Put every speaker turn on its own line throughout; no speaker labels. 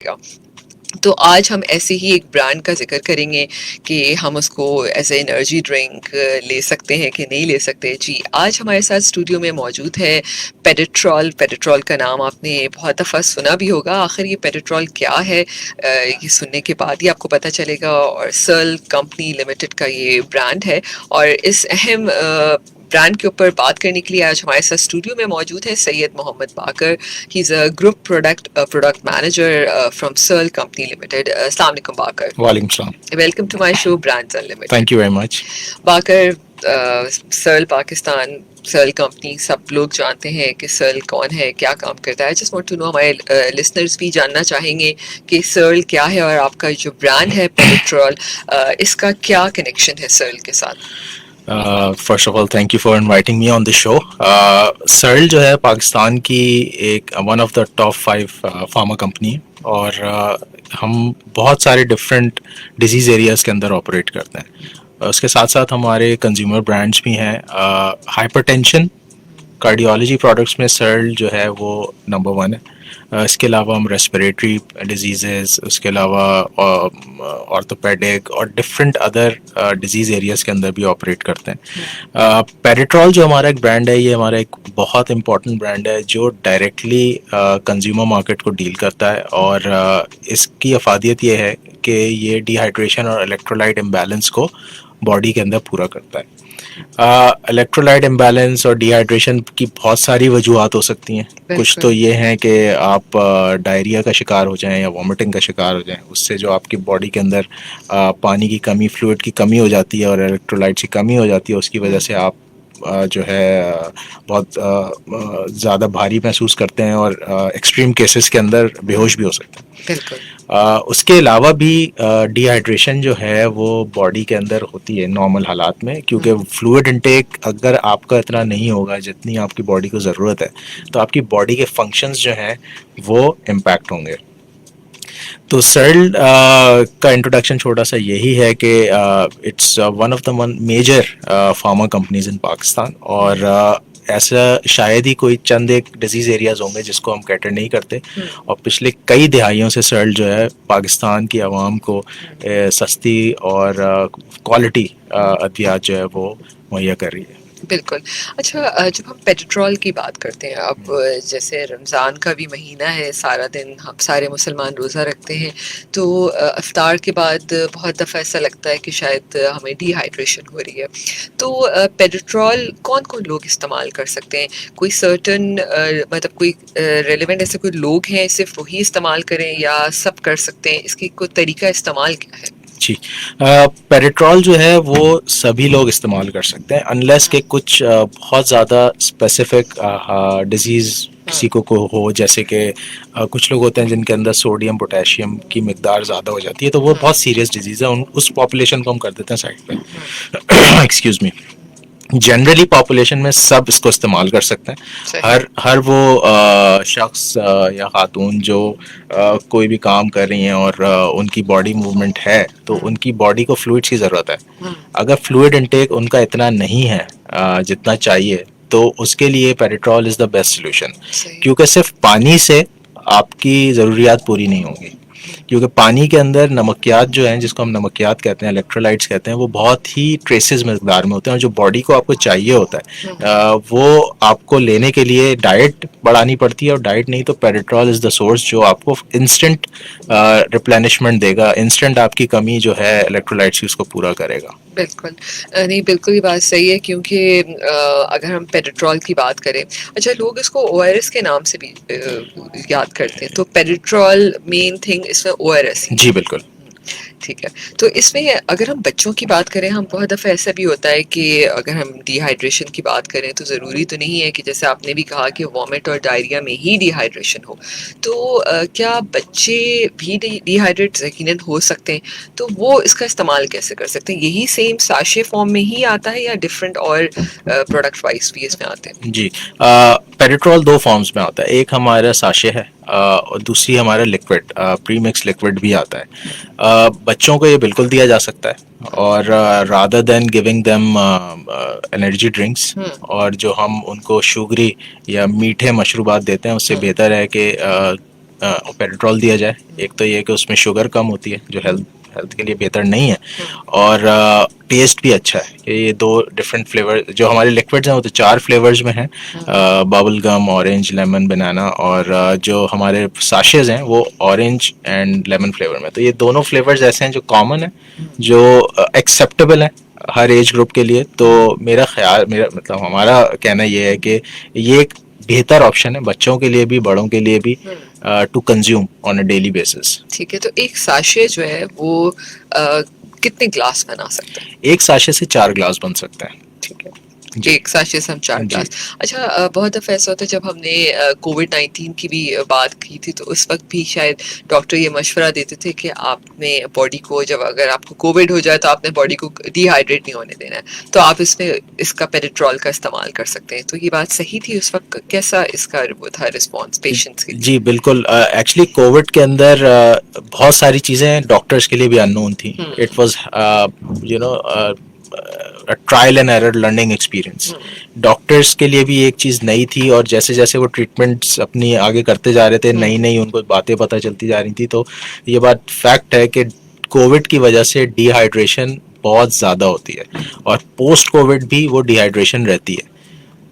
گا. تو آج ہم ایسے ہی ایک برانڈ کا ذکر کریں گے کہ ہم اس کو ایز اے انرجی ڈرنک لے سکتے ہیں کہ نہیں لے سکتے. جی آج ہمارے ساتھ اسٹوڈیو میں موجود ہے پیڈیٹرول. پیڈیٹرول کا نام آپ نے بہت دفعہ سنا بھی ہوگا. آخر یہ پیڈیٹرول کیا ہے یہ سننے کے بعد ہی آپ کو پتہ چلے گا. اور سرل کمپنی لمیٹڈ کا یہ برانڈ ہے. اور اس اہم برانڈ کے اوپر بات کرنے کے لیے آج ہمارے ساتھ اسٹوڈیو میں موجود ہے Syed Muhammad Baqir. He is a group product manager from Searle company limited. السلام علیکم باقر.
وعلیکم السلام.
Welcome to my show brands unlimited.
Thank you very much.
Baqir Searle Pakistan Cyril company سب لوگ جانتے ہیں کہ سرل کون ہے کیا کام کرتا ہے. جسٹ وانٹ ٹو نو ہمارے لسنرز بھی جاننا چاہیں گے کہ سرل کیا ہے اور آپ کا جو برانڈ ہے پیڈیٹرول اس کا کیا کنیکشن ہے سرل کے ساتھ.
First of all thank you for inviting me on the show. Searle جو ہے پاکستان کی ایک one of the top 5 pharma company ہے اور ہم بہت سارے ڈفرینٹ ڈیزیز ایریاز کے اندر آپریٹ کرتے ہیں. اس کے ساتھ ساتھ ہمارے کنزیومر برانڈس بھی ہیں. ہائپر ٹینشن کارڈیالوجی پروڈکٹس میں سرل جو ہے وہ نمبر 1 ہے. اس کے علاوہ ہم ریسپریٹری ڈیزیزز, اس کے علاوہ آرتھوپیڈک اور ڈفرینٹ ادر ڈیزیز ایریاز کے اندر بھی آپریٹ کرتے ہیں. پیڈیٹرول جو ہمارا ایک برانڈ ہے یہ ہمارا ایک بہت امپورٹنٹ برانڈ ہے جو ڈائریکٹلی کنزیومر مارکیٹ کو ڈیل کرتا ہے. اور اس کی افادیت یہ ہے کہ یہ ڈی ہائیڈریشن اور الیکٹرولائٹ امبیلنس کو باڈی کے اندر پورا کرتا ہے. الیکٹرولائٹ امبیلنس اور ڈی ہائیڈریشن کی بہت ساری وجوہات ہو سکتی ہیں. کچھ تو یہ ہیں کہ آپ ڈائریا کا شکار ہو جائیں یا وامٹنگ کا شکار ہو جائیں. اس سے جو آپ کی باڈی کے اندر پانی کی کمی, فلوئڈ کی کمی ہو جاتی ہے اور الیکٹرولائٹس کی کمی ہو جاتی ہے, اس کی وجہ سے آپ جو ہے بہت زیادہ بھاری محسوس کرتے ہیں اور ایکسٹریم کیسز کے اندر بے ہوش بھی ہو سکتے ہیں.
بالکل.
اس کے علاوہ بھی ڈی ہائیڈریشن جو ہے وہ باڈی کے اندر ہوتی ہے نارمل حالات میں, کیونکہ فلوئڈ انٹیک اگر آپ کا اتنا نہیں ہوگا جتنی آپ کی باڈی کو ضرورت ہے تو آپ کی باڈی کے فنکشنز جو ہیں وہ امپیکٹ ہوں گے. تو سرل کا انٹروڈکشن چھوٹا سا یہی ہے کہ it's one of the major pharma companies in Pakistan. اور ایسا شاید ہی کوئی چند ایک ڈیزیز ایریاز ہوں گے جس کو ہم کیٹر نہیں کرتے. اور پچھلے کئی دہائیوں سے سرل جو ہے پاکستان کی عوام کو سستی اور کوالٹی ادویات جو ہے وہ مہیا کر رہی ہے.
بالکل. اچھا جب ہم پیڈیٹرول کی بات کرتے ہیں, اب جیسے رمضان کا بھی مہینہ ہے, سارا دن ہم سارے مسلمان روزہ رکھتے ہیں, تو افطار کے بعد بہت دفعہ ایسا لگتا ہے کہ شاید ہمیں ڈی ہائیڈریشن ہو رہی ہے. تو پیڈیٹرول کون کون لوگ استعمال کر سکتے ہیں؟ کوئی سرٹن مطلب کوئی ریلیونٹ ایسے کوئی لوگ ہیں صرف وہی استعمال کریں یا سب کر سکتے ہیں؟ اس کی کوئی طریقہ استعمال کیا ہے؟
جی, پیڈیٹرول جو ہے وہ سبھی لوگ استعمال کر سکتے ہیں انلیس کہ کچھ بہت زیادہ اسپیسیفک ڈیزیز کسی کو ہو, جیسے کہ کچھ لوگ ہوتے ہیں جن کے اندر سوڈیم پوٹیشیم کی مقدار زیادہ ہو جاتی ہے, تو وہ بہت سیریس ڈیزیز ہے. اس پاپولیشن کو ہم کر دیتے ہیں سائڈ پہ. Excuse me. جنرلی پاپولیشن میں سب اس کو استعمال کر سکتے ہیں. ہر وہ شخص یا خاتون جو کوئی بھی کام کر رہی ہیں اور ان کی باڈی موومنٹ ہے تو ان کی باڈی کو فلوئڈس کی ضرورت ہے. اگر فلوئڈ انٹیک ان کا اتنا نہیں ہے جتنا چاہیے تو اس کے لیے پیڈیٹرول از دا بیسٹ سولوشن, کیونکہ صرف پانی سے آپ کی ضروریات پوری نہیں ہوں گی. کیونکہ پانی کے اندر نمکیات جو ہیں, جس کو ہم نمکیات کہتے ہیں, الیکٹرولائٹس کہتے ہیں, وہ بہت ہی ٹریسز مقدار میں ہوتے ہیں, اور جو باڈی کو آپ کو چاہیے ہوتا ہے وہ آپ کو لینے کے لیے ڈائٹ بڑھانی پڑتی ہے. اور ڈائٹ نہیں تو پیڈیٹرول از دا سورس جو آپ کو انسٹنٹ ریپلینشمنٹ دے گا, انسٹنٹ آپ کی کمی جو ہے الیکٹرولائٹس کی اس کو پورا کرے گا.
بالکل. نہیں بالکل یہ بات صحیح ہے, کیونکہ اگر ہم پیڈیٹرول کی بات کریں, اچھا لوگ اس کو او آر ایس کے نام سے بھی یاد کرتے ہیں, تو پیڈیٹرول مین تھنگ اس میں او آر ایس ہی.
جی بالکل.
ٹھیک ہے. تو اس میں اگر ہم بچوں کی بات کریں, ہم بہت دفعہ ایسا بھی ہوتا ہے کہ اگر ہم ڈی ہائیڈریشن کی بات کریں تو ضروری تو نہیں ہے کہ جیسے آپ نے بھی کہا کہ وامٹ اور ڈائریا میں ہی ڈی ہائیڈریشن ہو, تو کیا بچے بھی ڈی ہائیڈریٹ یقیناً ہو سکتے ہیں؟ تو وہ اس کا استعمال کیسے کر سکتے ہیں؟ یہی سیم ساشے فارم میں ہی آتا ہے یا ڈفرینٹ اور پروڈکٹ وائز بھی اس میں آتے ہیں؟
جی, پیڈیٹرول 2 فارمز میں آتا ہے. ایک ہمارا ساشے ہے اور دوسری ہمارا لکوڈ پری مکس لکوڈ بھی آتا ہے. بچوں کو یہ بالکل دیا جا سکتا ہے, اور rather than giving them energy drinks, اور جو ہم ان کو شوگری یا میٹھے مشروبات دیتے ہیں اس سے بہتر ہے کہ پیراٹرول دیا جائے. ایک تو یہ کہ اس میں شوگر کم ہوتی ہے جو ہیلتھ کے لیے بہتر نہیں ہے, اور ٹیسٹ بھی اچھا ہے. کہ یہ 2 ڈفرینٹ فلیور جو ہمارے لیکوڈز ہیں وہ تو 4 فلیورز میں ہیں, ببل گم, اورنج, لیمن, بنانا, اور جو ہمارے ساشیز ہیں وہ اورنج اینڈ لیمن فلیور میں. تو یہ دونوں فلیورز ایسے ہیں جو کامن ہیں, جو ایکسیپٹیبل ہیں ہر ایج گروپ کے لیے. تو میرا مطلب ہمارا کہنا یہ ہے کہ یہ ایک بہتر آپشن ہے بچوں کے لیے بھی بڑوں کے لیے بھی to consume on a daily basis.
ٹھیک ہے, تو ایک ساشے جو ہے وہ کتنے گلاس بنا سکتے ہیں؟
ایک ساشے سے 4 گلاس بن سکتے ہیں.
ٹھیک ہے, ایک ساشے سے ہم 4 گلاس. اچھا, بہت دفعہ ایسا ہوتا ہے جب ہم نے کووڈ-19 کی بھی بات کی تھی تو اس وقت بھی شاید ڈاکٹر یہ مشورہ دیتے تھے کہ آپ نے باڈی کو, جب اگر آپ کو کووڈ ہو جائے تو آپ نے باڈی کو ڈی ہائیڈریٹ نہیں ہونے دینا ہے, تو آپ اس میں اس کا پیراٹرول کا استعمال کر سکتے ہیں. تو یہ بات صحیح تھی اس وقت؟ کیسا اس کا وہ تھا رسپانس پیشنٹس کے لیے؟
جی بالکل. ایکچولی کووڈ کے اندر بہت ساری چیزیں ڈاکٹرس کے لیے بھی ان نون تھیں. It was trial and error learning experience. Doctors کے لیے بھی ایک چیز نئی تھی, اور جیسے جیسے وہ ٹریٹمنٹس اپنی آگے کرتے جا رہے تھے نئی ان کو باتیں پتہ چلتی جا رہی تھی. تو یہ بات فیکٹ ہے کہ کووڈ کی وجہ سے ڈی ہائیڈریشن بہت زیادہ ہوتی ہے, اور پوسٹ کووڈ بھی وہ ڈی ہائیڈریشن رہتی ہے.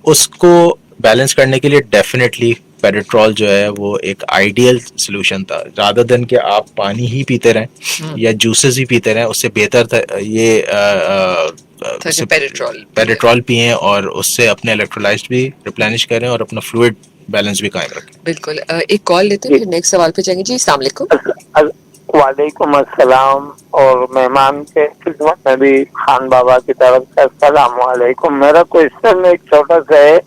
اس کو بیلنس کرنے کے لیے ڈیفینیٹلی پیراٹرول جو ہے وہ ایک آئیڈیل سلوشن تھا. رادر دین کہ آپ پانی ہی پیتے رہیں یا جوسز ہی پیتے رہیں, اس سے بہتر تھا یہ پیراٹرول پئیں اور اس سے اپنے الیکٹرولائٹ بھی ریپلینش کریں اور اپنا فلوئڈ بیلنس بھی قائم رکھیں.
بالکل. ایک کال لیتے ہیں, پھر نیکسٹ سوال پہ جائیں گے. جی السلام علیکم.
وعلیکم السلام, اور مہمان کے خدمت میں بھی خان بابا کی طرف سے السلام علیکم. میرا کوشچن ایک چھوٹا سا ہے.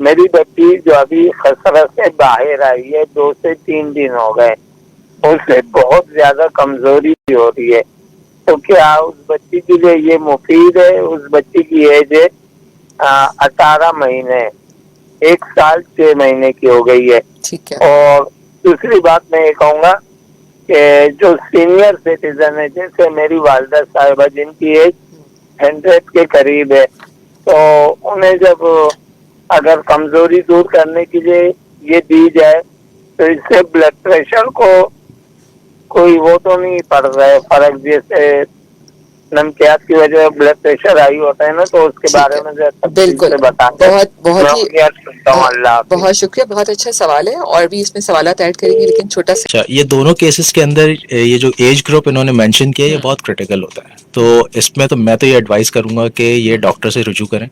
میری بچی جو ابھی خسرہ سے باہر آئی ہے 2 سے 3 دن ہو گئے, اسے بہت زیادہ کمزوری ہو رہی ہے, تو کیا اس بچی کے لیے یہ مفید ہے؟ اس بچی کی ایج ہے 18 مہینے, 1 سال 6 مہینے کی ہو گئی ہے. اور دوسری بات میں یہ کہوں گا کہ جو سینئر سٹیزن ہے, جیسے میری والدہ صاحبہ جن کی ایج 100 کے قریب ہے, تو انہیں جب اگر کمزوری دور کرنے کے لیے یہ دی جائے تو اس سے بلڈ پریشر کو کوئی وہ تو نہیں پڑ رہا ہے فرق؟ جیسے نمکیات کی وجہ سے بلڈ پریشر ہائی ہوتا ہے نا, تو اس کے بارے میں
بالکل بہت شکریہ. بہت اچھا سوال ہے, اور بھی اس میں سوالات ایڈ کریں گے, لیکن چھوٹا سا.
اچھا, یہ دونوں کیسز کے اندر یہ جو ایج گروپ انہوں نے مینشن کیا یہ بہت کریٹیکل ہوتا ہے. تو اس میں تو میں تو یہ ایڈوائز کروں گا کہ یہ ڈاکٹر سے رجوع کریں.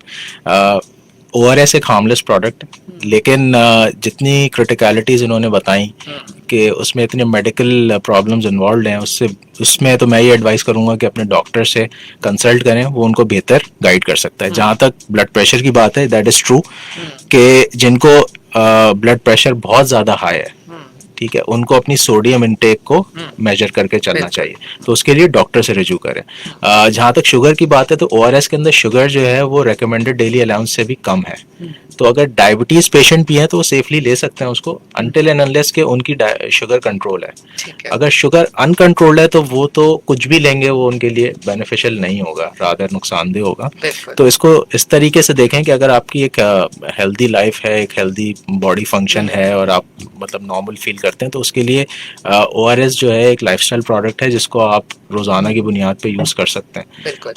او آر ایس ایک ہارملیس پروڈکٹ ہے, لیکن جتنی کرٹیکلٹیز انہوں نے بتائیں کہ اس میں اتنے میڈیکل پرابلمز انوالوڈ ہیں, اس میں تو میں یہ ایڈوائز کروں گا کہ اپنے ڈاکٹر سے کنسلٹ کریں, وہ ان کو بہتر گائیڈ کر سکتا ہے. جہاں تک بلڈ پریشر کی بات ہے, دیٹ از ٹرو کہ جن کو بلڈ پریشر بہت زیادہ ہائی ہے, ٹھیک ہے, ان کو اپنی سوڈیم انٹیک کو میجر کر کے چلنا چاہیے. تو اس کے لیے ڈاکٹر سے رجوع کریں. جہاں تک شوگر کی بات ہے تو او آر ایس کے اندر شوگر جو ہے وہ ریکمینڈیڈ ڈیلی الاؤنس سے بھی کم ہے. تو اگر ڈائبٹیز پیشنٹ بھی ہیں تو وہ سیفلی لے سکتے ہیں اس کو, انٹل اینڈ انلیس کہ ان کی شوگر کنٹرول ہے. اگر شوگر ان کنٹرولڈ ہے تو وہ تو کچھ بھی لیں گے وہ ان کے لیے بینیفیشل نہیں ہوگا, رادر نقصان دہ ہوگا. تو اس کو اس طریقے سے دیکھیں کہ اگر آپ کی ایک ہیلدی لائف ہے, ایک ہیلدی باڈی فنکشن ہے, اور آپ مطلب نارمل فیل کرتے ہیں, تو اس کے لیے او آر ایس جو ہے ایک لائف اسٹائل پروڈکٹ ہے جس کو آپ روزانہ کی بنیاد پہ یوز کر سکتے ہیں.
بالکل.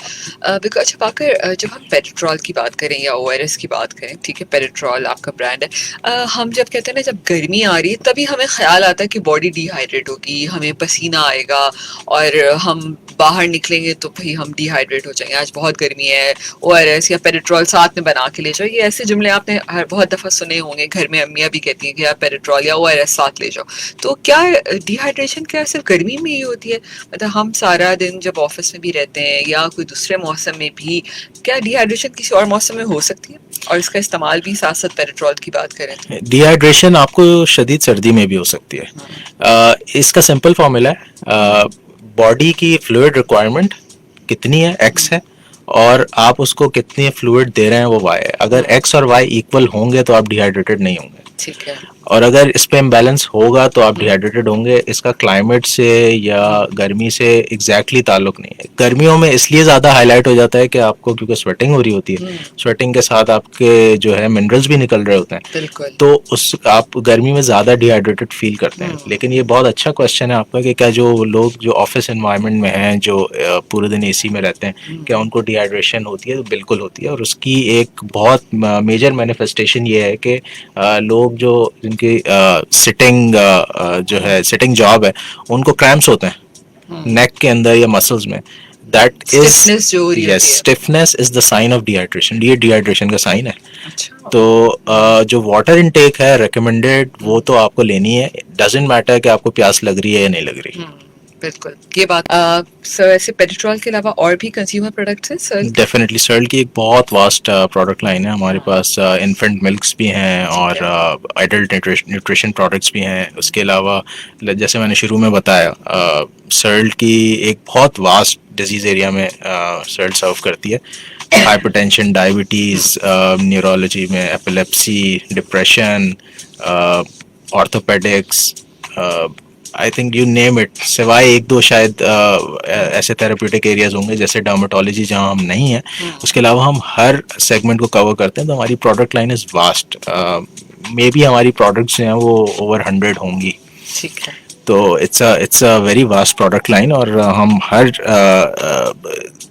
اچھا باقر, جب ہم پیراٹرول کی بات کریں یا او آر ایس کی بات کریں, ٹھیک ہے, پیراٹرول آپ کا برانڈ ہے, ہم جب کہتے ہیں نا جب گرمی آ رہی ہے تبھی ہمیں خیال آتا ہے کہ باڈی ڈی ہائیڈریٹ ہوگی, ہمیں پسینہ آئے گا, اور ہم باہر نکلیں گے تو بھائی ہم ڈی ہائیڈریٹ ہو جائیں گے, آج بہت گرمی ہے, او آر ایس یا پیراٹرول ساتھ میں بنا کے لے جاؤ. یہ ایسے جملے آپ نے بہت دفعہ سنے ہوں گے, گھر میں امیاں بھی کہتی ہیں کہ آپ پیراٹرول یا او آر ایس ساتھ لے جاؤ. تو کیا ڈی ہائیڈریشن کیا صرف گرمی میں ہی ہوتی ہے؟ مطلب ہم سارا دن جب آفس میں بھی رہتے ہیں یا کوئی دوسرے موسم میں بھی, کیا ڈی ہائیڈریشن کسی اور موسم میں ہو سکتی ہے؟ اور اس کا استعمال بھی ساتھ ساتھ پیراٹرول کی بات کریں تو
ڈی ہائیڈریشن آپ کو شدید سردی میں بھی ہو سکتی ہے. اس کا سمپل فارمولا ہے, باڈی کی فلوئڈ ریکوائرمنٹ کتنی ہے, ایکس ہے, اور آپ اس کو کتنی فلوئڈ دے رہے ہیں وہ وائی ہے. اگر ایکس اور وائی ایکول ہوں گے تو آپ ڈی ہائیڈریٹڈ نہیں ہوں گے.
ٹھیک ہے.
اور اگر اس پہ امبیلنس ہوگا تو آپ ڈی ہائیڈریٹڈ ہوں گے. اس کا کلائمیٹ سے یا گرمی سے ایگزیکٹلی تعلق نہیں ہے. گرمیوں میں اس لیے زیادہ ہائی لائٹ ہو جاتا ہے کہ آپ کو کیونکہ سویٹنگ ہو رہی ہوتی ہے, سویٹنگ کے ساتھ آپ کے جو ہے منرلز بھی نکل رہے ہوتے ہیں,
بالکل.
تو اس آپ گرمی میں زیادہ ڈی ہائیڈریٹڈ فیل کرتے ہیں. لیکن یہ بہت اچھا کوشچن ہے آپ کا کہ کیا جو لوگ جو آفس انوائرمنٹ میں ہیں, جو پورے دن اے سی میں رہتے ہیں, کیا ان کو ڈی ہائیڈریشن ہوتی ہے؟ تو بالکل ہوتی ہے. اور اس کی ایک بہت میجر مینیفیسٹیشن یہ ہے کہ لوگ جو جن کی سٹنگ جو ہے سٹنگ جاب ہے, ان کو کریمپس ہوتے ہیں نیک کے اندر یا مسلز میں. دیٹ از
Stiffness جو ہو رہی
یس,
ہوتی ہے.
اسٹفنس از دا سائن آف ڈی ہائیڈریشن. یہ ڈی ہائیڈریشن کا سائن ہے.
اچھا.
تو جو واٹر انٹیک ہے ریکمینڈیڈ, وہ تو آپ کو لینی ہے. ڈزنٹ میٹر کہ آپ کو پیاس لگ رہی ہے یا نہیں لگ رہی.
بالکل, یہ بات. سر ایسے پیراٹرول کے علاوہ اور بھی کنزیومر پروڈکٹس ہیں سر؟
ڈیفینیٹلی سرل کی ایک بہت واسٹ پروڈکٹ لائن ہے ہمارے پاس. انفنٹ ملکس بھی ہیں اور ایڈلٹ نیوٹریشن پروڈکٹس بھی ہیں. اس کے علاوہ جیسے میں نے شروع میں بتایا, سرل کی ایک بہت واسٹ ڈیزیز ایریا میں سرل سرو کرتی ہے. ہائپر ٹینشن, ڈائبٹیز, نیورولوجی میں epilepsy, depression, orthopaedics, I think you name it. سوائے ایک دو شاید ایسے تھراپیوٹک ایریاز ہوں گے جیسے ڈرماٹولوجی جہاں ہم نہیں ہیں, اس کے علاوہ ہم ہر سیگمنٹ کو کور کرتے ہیں. تو ہماری product line is vast. Maybe ہماری پروڈکٹس جو ہیں وہ اوور 100 ہوں گی.
ٹھیک ہے.
تو it's a very vast product line, اور ہم ہر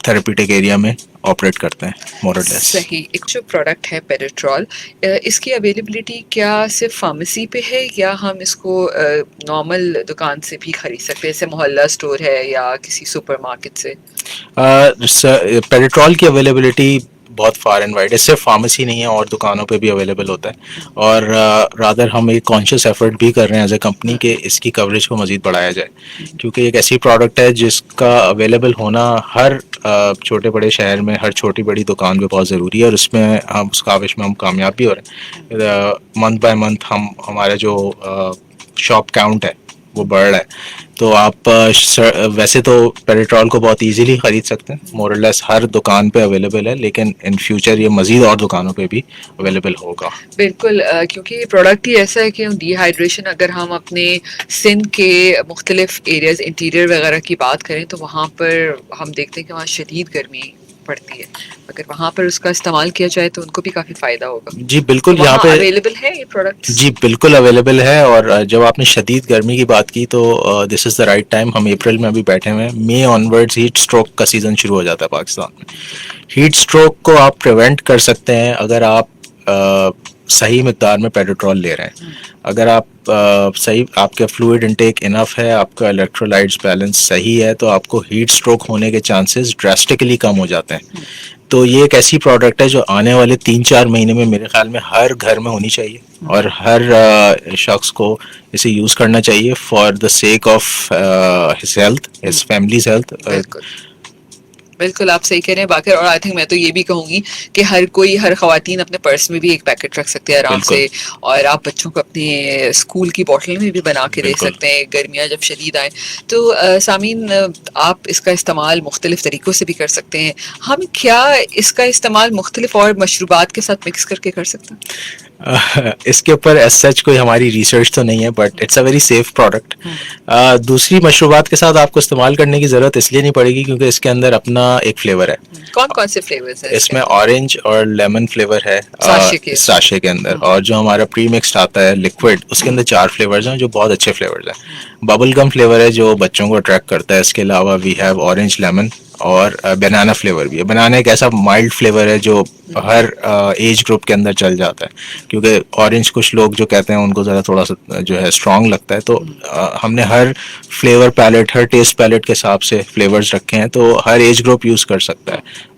تھراپیوٹک ایریا میں آپریٹ کرتے ہیں مور اور لیس.
صحیح. ایک جو پروڈکٹ ہے پیراٹرول, اس کی اویلیبلٹی کیا صرف فارمیسی پہ ہے یا ہم اس کو نارمل دکان سے بھی خرید سکتے ہیں, جیسے محلہ اسٹور ہے یا کسی سپر مارکیٹ سے؟
پیراٹرول کی اویلیبلٹی بہت فار اینڈ وائڈ ہے. صرف فارمیسی نہیں ہے, اور دکانوں پہ بھی اویلیبل ہوتا ہے. اور رادر ہم ایک کانشیس ایفرٹ بھی کر رہے ہیں ایز اے کمپنی کہ اس کی کوریج کو مزید بڑھایا جائے, کیونکہ ایک ایسی پروڈکٹ ہے جس کا اویلیبل ہونا ہر چھوٹے بڑے شہر میں ہر چھوٹی بڑی دکان پہ بہت ضروری ہے. اور اس میں ہم اس کاوش میں ہم کامیاب بھی ہو رہے ہیں. منتھ بائی منتھ ہمارا جو شاپ کاؤنٹ ہے وہ بڑھ رہا ہے. تو آپ ویسے تو پیراٹرول کو بہت ایزیلی خرید سکتے ہیں, مور اور لیس ہر دکان پہ اویلیبل ہے, لیکن ان فیوچر یہ مزید اور دکانوں پہ بھی اویلیبل ہوگا.
بالکل, کیونکہ یہ پروڈکٹ ہی ایسا ہے کہ ڈی ہائیڈریشن اگر ہم اپنے سندھ کے مختلف ایریاز انٹیریئر وغیرہ کی بات کریں تو وہاں پر ہم دیکھتے ہیں کہ وہاں شدید گرمی پڑتی ہے. اگر وہاں پر اس کا استعمال کیا جائے تو ان کو بھی کافی فائدہ ہوگا.
جی بالکل, یہاں پہ
اویلیبل ہے یہ پروڈکٹ؟
جی بالکل اویلیبل ہے. اور جب آپ نے شدید گرمی کی بات کی تو دس از دا رائٹ ٹائم. ہم اپریل میں ابھی بیٹھے ہوئے ہیں. مئی آنورڈز ہیٹ اسٹروک کا سیزن شروع ہو جاتا ہے پاکستان میں. ہیٹ اسٹروک کو آپ پریونٹ کر سکتے ہیں اگر آپ صحیح مقدار میں پیراٹرول لے رہے ہیں. اگر آپ صحیح, آپ کا فلوئڈ انٹیک انف ہے, آپ کا الیکٹرولائٹس بیلنس صحیح ہے, تو آپ کو ہیٹ اسٹروک ہونے کے چانسز ڈراسٹکلی کم ہو جاتے ہیں. تو یہ ایک ایسی پروڈکٹ ہے جو آنے والے 3-4 مہینے میں میرے خیال میں ہر گھر میں ہونی چاہیے, اور ہر شخص کو اسے یوز کرنا چاہیے for the sake of his health, his families health.
بالکل آپ صحیح کہہ رہے ہیں باقر. اور آئی تھنک میں تو یہ بھی کہوں گی کہ ہر خواتین اپنے پرس میں بھی ایک پیکٹ رکھ سکتے ہیں آرام سے, اور آپ بچوں کو اپنے اسکول کی بوٹل میں بھی بنا کے دے سکتے ہیں گرمیاں جب شدید آئیں. تو سامعین, آپ اس کا استعمال مختلف طریقوں سے بھی کر سکتے ہیں. ہم کیا اس کا استعمال مختلف اور مشروبات کے ساتھ مکس کر کے کر سکتے ہیں؟
اس کے اوپر ایز سچ کوئی ہماری ریسرچ تو نہیں ہے, but it's a very safe product. دوسری مشروبات کے ساتھ آپ کو استعمال کرنے کی ضرورت اس لیے نہیں پڑے گی کیونکہ اس کے اندر اپنا ایک فلیور ہے.
کون سے فلیورز ہیں
اس میں؟ اورنج اور لیمن فلیور ہے ساشے کے اندر, اور جو ہمارا پری مکسڈ آتا ہے لکوڈ, اس کے اندر 4 فلیورز ہیں جو بہت اچھے فلیورز ہیں. ببل گم فلیور ہے جو بچوں کو اٹریکٹ کرتا ہے. اس کے علاوہ وی ہیو اورنج, لیمن, اور بنانا فلیور بھی ہے. بنانا ایک ایسا مائلڈ فلیور ہے جو ہر ایج گروپ کے اندر چل جاتا ہے, کیونکہ اورنج کچھ لوگ جو کہتے ہیں ان کو ذرا تھوڑا سا جو ہے اسٹرانگ لگتا ہے. تو ہم نے ہر فلیور پیلیٹ, ہر ٹیسٹ پیلیٹ کے حساب سے فلیورز رکھے ہیں, تو ہر ایج گروپ یوز کر سکتا ہے.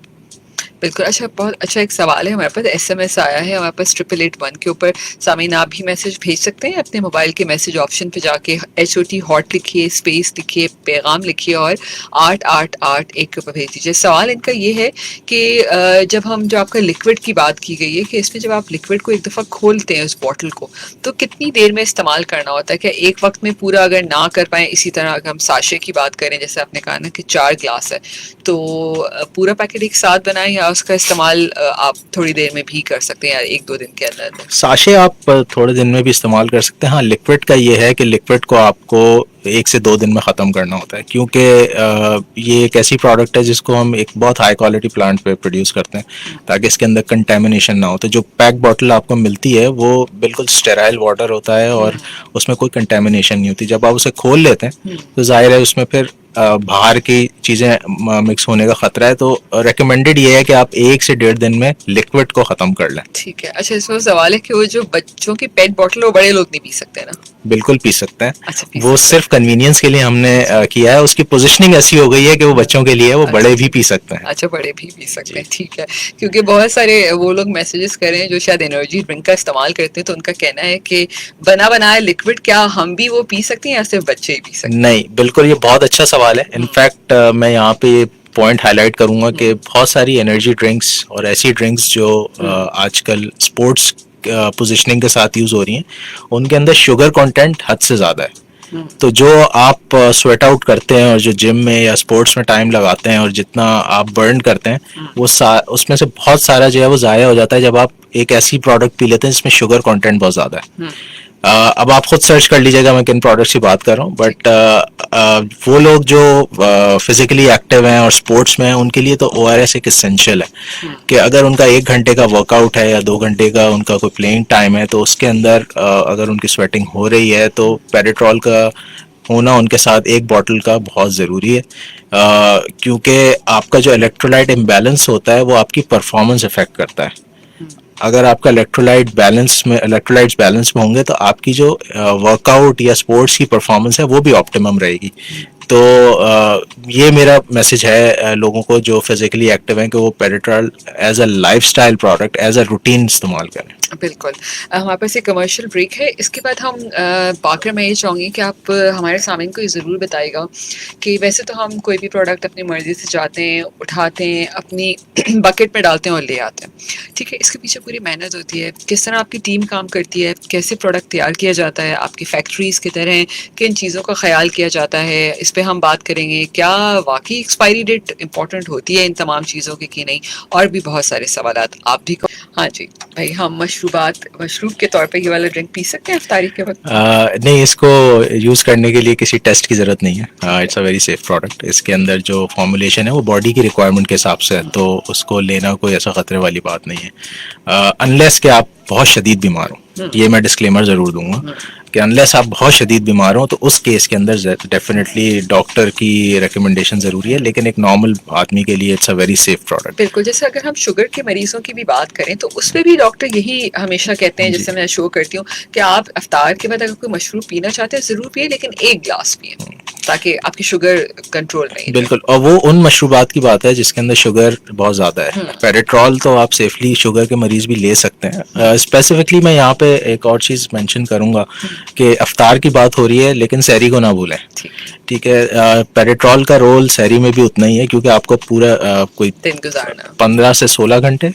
بالکل. اچھا, بہت اچھا ایک سوال ہے ہمارے پاس, ایس ایم ایس آیا ہے ہمارے پاس 881 کے اوپر. سامعین آپ بھی میسج بھیج سکتے ہیں اپنے موبائل کے میسج آپشن پہ جا کے, HOT ہاٹ لکھیے, اسپیس لکھیے, پیغام لکھیے اور 8881 کے اوپر بھیج دیجیے. سوال ان کا یہ ہے کہ جب آپ کا لکوڈ کی بات کی گئی ہے کہ اس میں جب آپ لکوڈ کو ایک دفعہ کھولتے ہیں اس بوٹل کو, تو کتنی دیر میں استعمال کرنا ہوتا ہے؟ کہ ایک وقت میں پورا اگر نہ کر پائیں, اسی طرح اگر ہم ساشے کی بات کریں جیسے آپ نے کہا نا کہ 4 گلاس ہے, تو پورا پیکٹ ایک ساتھ بنائیں یا اس کا استعمال آپ تھوڑی دیر میں بھی کر سکتے ہیں یا 1-2 دن کے اندر اندر؟
ساشے آپ تھوڑے دن میں بھی استعمال کر سکتے ہیں. ہاں لکوڈ کا یہ ہے کہ لکوڈ کو آپ کو 1 سے 2 دن میں ختم کرنا ہوتا ہے, کیونکہ یہ ایک ایسی پروڈکٹ ہے جس کو ہم ایک بہت ہائی کوالٹی پلانٹ پہ پروڈیوس کرتے ہیں تاکہ اس کے اندر کنٹامینیشن نہ ہو. تو جو پیک باٹل آپ کو ملتی ہے وہ بالکل اسٹیرائل واٹر ہوتا ہے اور اس میں کوئی کنٹامینیشن نہیں ہوتی. جب آپ اسے کھول لیتے ہیں تو ظاہر ہے اس میں پھر باہر کی چیزیں مکس ہونے کا خطرہ ہے. تو ریکمینڈیڈ یہ ہے کہ آپ 1 سے 1.5 دن میں لکوڈ کو ختم کر لیں.
ٹھیک ہے. اچھا اس میں سوال ہے کہ وہ جو بچوں کی پیٹ بوٹل ہے وہ بڑے لوگ نہیں پی سکتے نا؟
بالکل پی سکتے ہیں.
اچھا پی
وہ
سکتے
صرف کنوینئنس کے لیے ہم نے کیا ہے. اس کی پوزیشننگ ایسی ہو گئی ہے کہ وہ بچوں کے لیے وہ بڑے بھی پی سکتے ہیں.
اچھا بڑے بھی پی سکتے ہیں. ٹھیک ہے. کیونکہ بہت سارے وہ لوگ میسیجز کر رہے ہیں جو شاید انرجی ڈرنک کا استعمال کرتے ہیں, تو ان کا کہنا ہے کہ بنا بنایا لکوڈ کیا ہم بھی وہ پی سکتے ہیں یا صرف بچے ہی پی سکتے ہیں؟
نہیں بالکل, یہ بہت اچھا سوال ہے. انفیکٹ میں یہاں پہ یہ پوائنٹ ہائی لائٹ کروں گا کہ بہت ساری انرجی ڈرنکس اور ایسی ڈرنکس جو آج کل اسپورٹس پوزیشننگ کے ساتھ یوز ہو رہی ہیں, ان کے اندر شوگر کنٹینٹ حد سے زیادہ ہے. تو جو آپ سویٹ آؤٹ کرتے ہیں اور جو جم میں یا اسپورٹس میں ٹائم لگاتے ہیں اور جتنا آپ برن کرتے ہیں وہ اس میں سے بہت سارا جو ہے وہ ضائع ہو جاتا ہے جب آپ ایک ایسی پروڈکٹ پی لیتے ہیں جس میں شوگر کنٹینٹ بہت زیادہ ہے. اب آپ خود سرچ کر لیجیے گا میں کن پروڈکٹس کی بات کر رہا ہوں, بٹ وہ لوگ جو فزیکلی ایکٹیو ہیں اور اسپورٹس میں ہیں ان کے لیے تو او آر ایس ایک اسینشیل ہے کہ اگر ان کا 1 گھنٹے کا ورک آؤٹ ہے یا 2 گھنٹے کا ان کا کوئی پلینگ ٹائم ہے تو اس کے اندر اگر ان کی سویٹنگ ہو رہی ہے تو پیراٹرول کا ہونا ان کے ساتھ 1 باٹل کا بہت ضروری ہے, کیونکہ آپ کا جو الیکٹرولائٹ امبیلنس ہوتا ہے وہ آپ کی پرفارمنس افیکٹ کرتا ہے. اگر آپ کا الیکٹرولائٹس بیلنس میں ہوں گے تو آپ کی جو ورک آؤٹ یا اسپورٹس کی پرفارمنس ہے وہ بھی آپٹیمم رہے گی. تو یہ میرا میسج ہے لوگوں کو جو فزیکلی ایکٹیو ہیں کہ وہ Paratrol as a life style product, as a routine استعمال کریں.
بالکل. ہمارے پاس ایک کمرشل بریک ہے, اس کے بعد ہم باقر میں یہ چاہوں گی کہ آپ ہمارے سامعین کو یہ ضرور بتائے گا کہ ویسے تو ہم کوئی بھی پروڈکٹ اپنی مرضی سے جاتے ہیں, اٹھاتے ہیں, اپنی بکٹ میں ڈالتے ہیں اور لے آتے ہیں. ٹھیک ہے, اس کے پیچھے پوری محنت ہوتی ہے, کس طرح آپ کی ٹیم کام کرتی ہے, کیسے پروڈکٹ تیار کیا جاتا ہے, آپ کی فیکٹریز کی طرح کن چیزوں کا خیال کیا جاتا ہے, اس پہ ہم بات کریں گے. کیا واقعی ایکسپائری ڈیٹ امپورٹنٹ ہوتی ہے ان تمام چیزوں کی کہ نہیں, اور بھی بہت سارے سوالات آپ بھی. ہاں جی بھائی, ہم مشروب کے طور پہ یہ والا ڈرنک پی سکتے ہیں افطاری کے وقت؟
نہیں, اس کو یوز کرنے کے لیے کسی ٹیسٹ کی ضرورت نہیں ہے. It's a very safe product. اس کے اندر جو فارمولیشن ہے وہ باڈی کی ریکوائرمنٹ کے حساب سے ہے, تو اس کو لینا کوئی ایسا خطرے والی بات نہیں ہے, انلیس کہ آپ بہت شدید بیمار ہوں. یہ میں ڈسکلیمر ضرور دوں گا کہ انلیس آپ بہت شدید بیمار ہوں تو اس کیس کے اندر ڈیفینیٹلی ڈاکٹر کی ریکمنڈیشن ضروری ہے, لیکن ایک نارمل آدمی کے لیے it's a very safe product.
بالکل. جیسے اگر ہم شوگر کے مریضوں کی بھی بات کریں تو اس پہ بھی ڈاکٹر یہی ہمیشہ کہتے ہیں, جیسے میں شو کرتی ہوں, کہ آپ افطار کے بعد اگر کوئی مشروب پینا چاہتے ہیں ضرور پیے, لیکن 1 گلاس پیے تاکہ آپ کی شوگر کنٹرول نہیں.
بالکل, اور وہ ان مشروبات کی بات ہے جس کے اندر شوگر بہت زیادہ ہے. پیراٹرول تو آپ سیفلی شوگر کے مریض بھی لے سکتے ہیں. اسپیسیفکلی میں یہاں پہ ایک اور چیز مینشن کروں گا کہ افطار کی بات ہو رہی ہے لیکن سحری کو نہ بھولیں. ٹھیک ہے, پیراٹرول کا رول سحری میں بھی اتنا ہی ہے, کیونکہ آپ کو پورا کوئی 15 سے 16 گھنٹے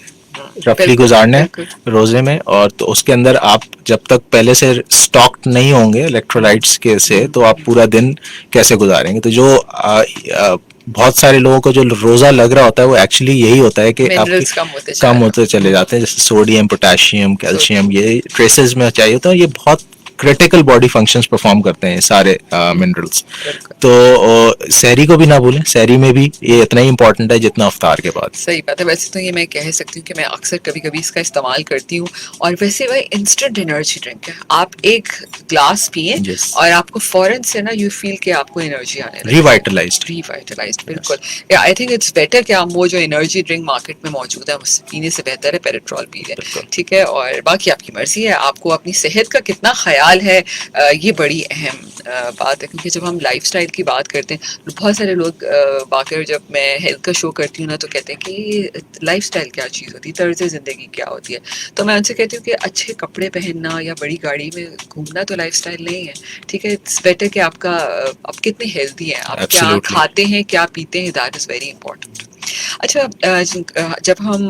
رفلی گزارنے روزے میں, اور تو اس کے اندر آپ جب تک پہلے سے اسٹاکڈ نہیں ہوں گے الیکٹرولائٹس کے سے, تو آپ پورا دن کیسے گزاریں گے. تو جو بہت سارے لوگوں کو جو روزہ لگ رہا ہوتا ہے وہ ایکچولی یہی ہوتا ہے کہ آپ کم ہوتے چلے جاتے ہیں, جیسے سوڈیم, پوٹاشیم, کیلشیم, یہ ٹریسز میں چاہیے ہوتا ہے. یہ بہت کریٹیکل باڈی فنکشنز پرفارم کرتے ہیں سارے منرلس. تو سحری کو بھی نہ بھولیں, سحری میں بھی یہ اتنا ہی امپورٹنٹ ہے جتنا افطار کے بعد.
صحیح بات ہے. ویسے تو یہ میں کہہ سکتی ہوں کہ میں اکثر کبھی کبھی اس کا استعمال کرتی ہوں, اور ویسے وہ انسٹنٹ انرجی ڈرنک ہے. آپ 1 گلاس پئیں اور آپ کو فوراً سے نا یو فیل کہ آپ کو انرجی آنے لگے, ریوائٹلائزڈ. بالکل. آئی تھنک اٹس بیٹر کہ ہم وہ جو انرجی ڈرنک مارکیٹ میں موجود ہے اس سے پینے سے بہتر ہے پیراٹرول پی لیں. ٹھیک ہے, اور باقی آپ کی مرضی ہے, آپ کو اپنی صحت کا کتنا خیال ہے, یہ بڑی اہم بات ہے. کیونکہ جب ہم لائف اسٹائل کی بات کرتے ہیں, بہت سارے لوگ باقی جب میں ہیلتھ کا شو کرتی ہوں نا تو کہتے ہیں کہ لائف اسٹائل کیا چیز ہوتی ہے, طرز زندگی کیا ہوتی ہے. تو میں ان سے کہتی ہوں کہ اچھے کپڑے پہننا یا بڑی گاڑی میں گھومنا تو لائف اسٹائل نہیں ہے. ٹھیک ہے, اٹس بیٹر کہ آپ کتنے ہیلتھی ہیں, آپ کیا کھاتے ہیں, کیا پیتے ہیں, دیٹ از ویری امپورٹنٹ. اچھا, جب ہم